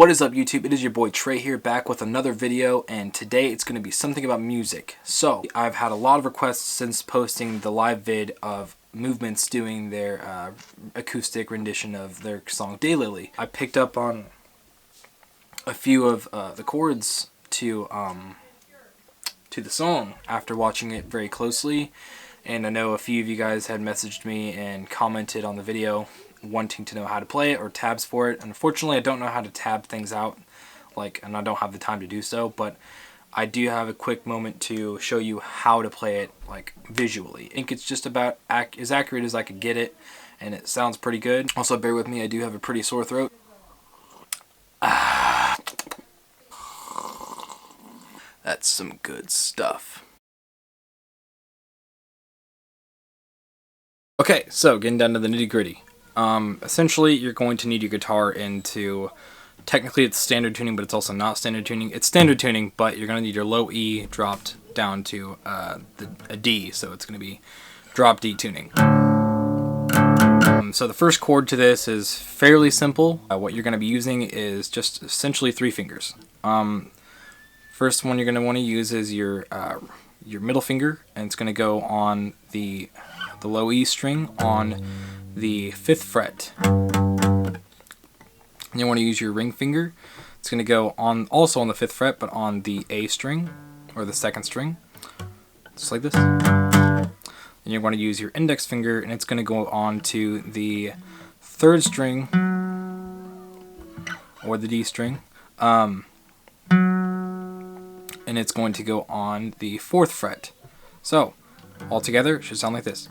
What is up, YouTube? It is your boy Trey here, back with another video, and today it's going to be something about music. So I've had a lot of requests since posting the live vid of Movements doing their acoustic rendition of their song Daylily. I picked up on a few of the chords to the song after watching it very closely, and I know a few of you guys had messaged me and commented on the video wanting to know how to play it or tabs for it. Unfortunately, I don't know how to tab things out, and I don't have the time to do so, but I do have a quick moment to show you how to play it visually. I think it's just about as accurate as I could get it, and it sounds pretty good. Also, bear with me, I do have a pretty sore throat. That's some good stuff. Okay, so getting down to the nitty-gritty. Essentially, you're going to need your guitar into, technically it's standard tuning, but it's also not standard tuning. It's standard tuning, but you're going to need your low E dropped down to a D, so it's going to be drop D tuning. So the first chord to this is fairly simple. What you're going to be using is just essentially 3 fingers. First one you're going to want to use is your middle finger, and it's going to go on the low E string on the 5th fret. And you want to use your ring finger. It's going to go also on the 5th fret, but on the A string or the 2nd string, just like this. And you want to use your index finger, and it's going to go on to the 3rd string or the D string. And it's going to go on the 4th fret. So, all together, it should sound like this.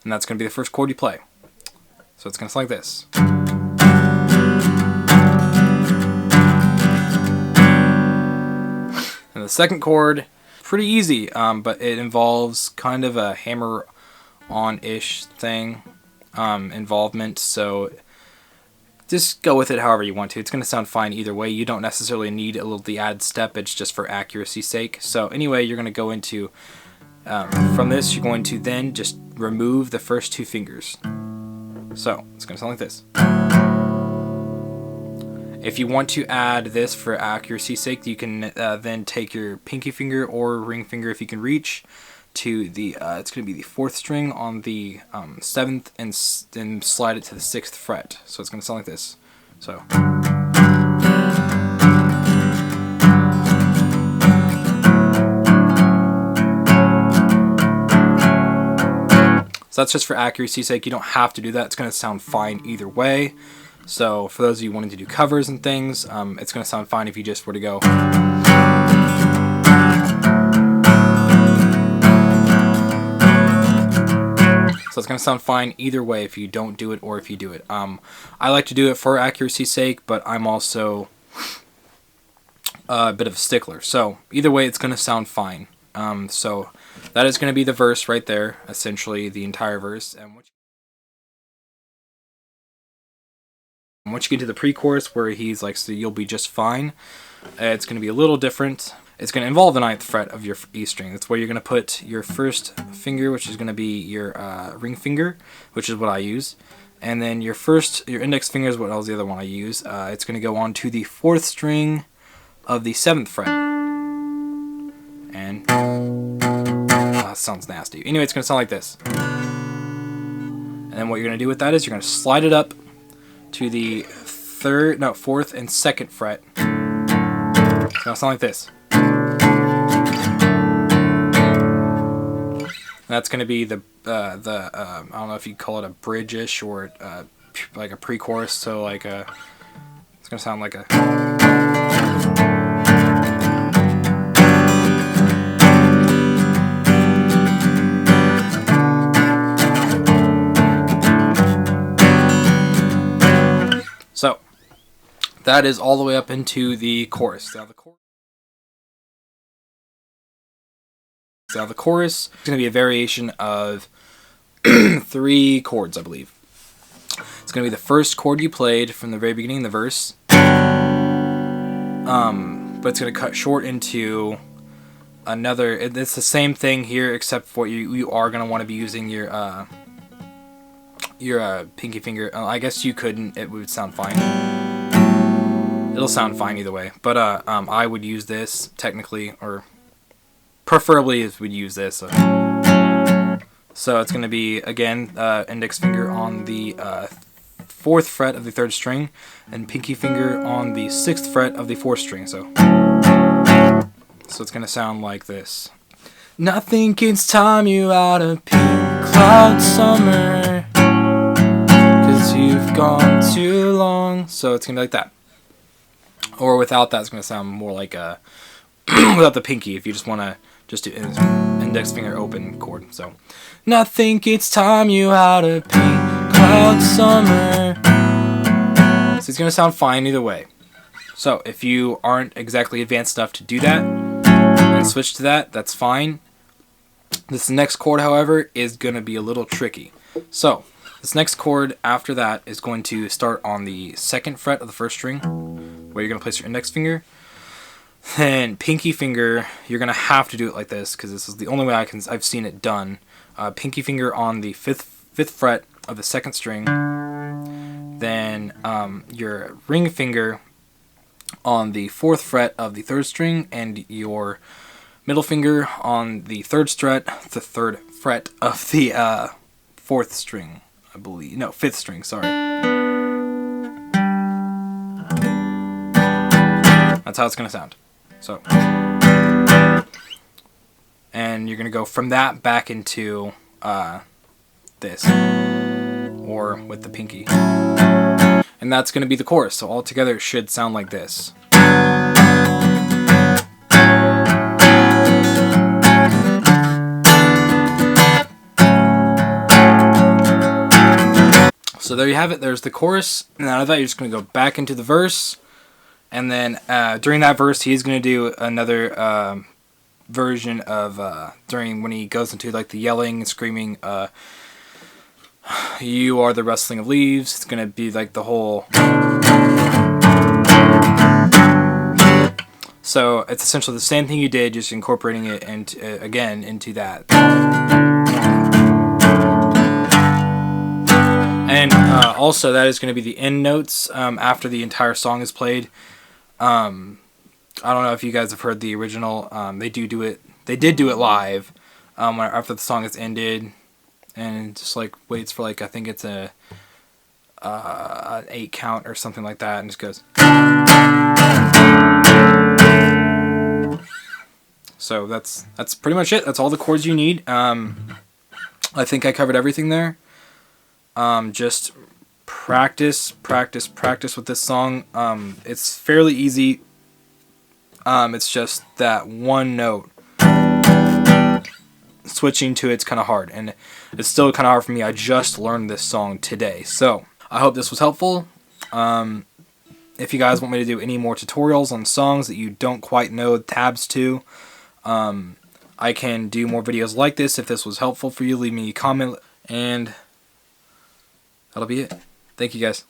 And that's going to be the first chord you play. So it's going to sound like this. And the second chord, pretty easy, but it involves kind of a hammer-on-ish thing, involvement, so just go with it however you want to. It's going to sound fine either way. You don't necessarily need the added step. It's just for accuracy's sake. So anyway, you're going to go into, from this, you're going to then just remove the first 2 fingers. So it's going to sound like this. If you want to add this for accuracy's sake, you can then take your pinky finger or ring finger, if you can reach, to the it's going to be the 4th string on the 7th, and then slide it to the 6th fret. So it's going to sound like this. So that's just for accuracy's sake. You don't have to do that. It's going to sound fine either way. So for those of you wanting to do covers and things, it's going to sound fine if you just were to go. So it's going to sound fine either way if you don't do it or if you do it. I like to do it for accuracy's sake, but I'm also a bit of a stickler. So either way, it's going to sound fine. So that is going to be the verse right there, essentially the entire verse. And once you get to the pre-chorus where he's like, so you'll be just fine, it's going to be a little different. It's going to involve the 9th fret of your E string. That's where you're going to put your first finger, which is going to be your ring finger, which is what I use. And then your index finger is what was the other one I use. It's going to go on to the 4th string of the 7th fret. And that sounds nasty. Anyway, it's going to sound like this. And then what you're going to do with that is you're going to slide it up to the 4th and 2nd fret. It's going to sound like this. That's going to be the I don't know if you call it a bridge-ish or like a pre-chorus, so it's going to sound like a. So that is all the way up into the chorus. Now the chorus is going to be a variation of 3 chords, I believe. It's going to be the first chord you played from the very beginning of the verse, but it's going to cut short into another. It's the same thing here, except for you are going to want to be using your your pinky finger. I guess you couldn't. It would sound fine. It'll sound fine either way. But I would use this technically, or preferably is would use this. So it's going to be, again, index finger on the 4th fret of the 3rd string, and pinky finger on the 6th fret of the 4th string. So it's going to sound like this. Nothing can time you out of pink cloud summer, 'cause you've gone too long. So it's going to be like that. Or without that, it's going to sound more like a without the pinky, if you just want to just do index finger open chord. So nothing can time you out of pink cloud summer. So it's going to sound fine either way. So if you aren't exactly advanced enough to do that and switch to that, that's fine. This next chord, however, is going to be a little tricky. So this next chord after that is going to start on the 2nd fret of the 1st string, where you're going to place your index finger. Then pinky finger, you're going to have to do it like this, because this is the only way I've seen it done. Pinky finger on the 5th fret of the 2nd string. Then your ring finger on the 4th fret of the 3rd string, and your middle finger on the 3rd fret of the 4th string, I believe. No, 5th string, sorry. That's how it's going to sound. So, and you're going to go from that back into this, or with the pinky. And that's going to be the chorus. So all together it should sound like this. So there you have it. There's the chorus. And out of that, you're just going to go back into the verse. And then during that verse, he's going to do another version of during when he goes into like the yelling and screaming, you are the rustling of leaves. It's going to be like the whole. So it's essentially the same thing you did, just incorporating it into, again into that. And also that is going to be the end notes after the entire song is played. I don't know if you guys have heard the original. They did do it live after the song is ended, and just like waits for like I think it's an 8 count or something like that, and just goes. So that's pretty much it. That's all the chords you need. I think I covered everything there. Just practice with this song. It's fairly easy. It's just that one note. Switching to it's kind of hard, and it's still kind of hard for me. I just learned this song today. So I hope this was helpful. If you guys want me to do any more tutorials on songs that you don't quite know tabs to, I can do more videos like this. If this was helpful for you, leave me a comment, and that'll be it. Thank you guys.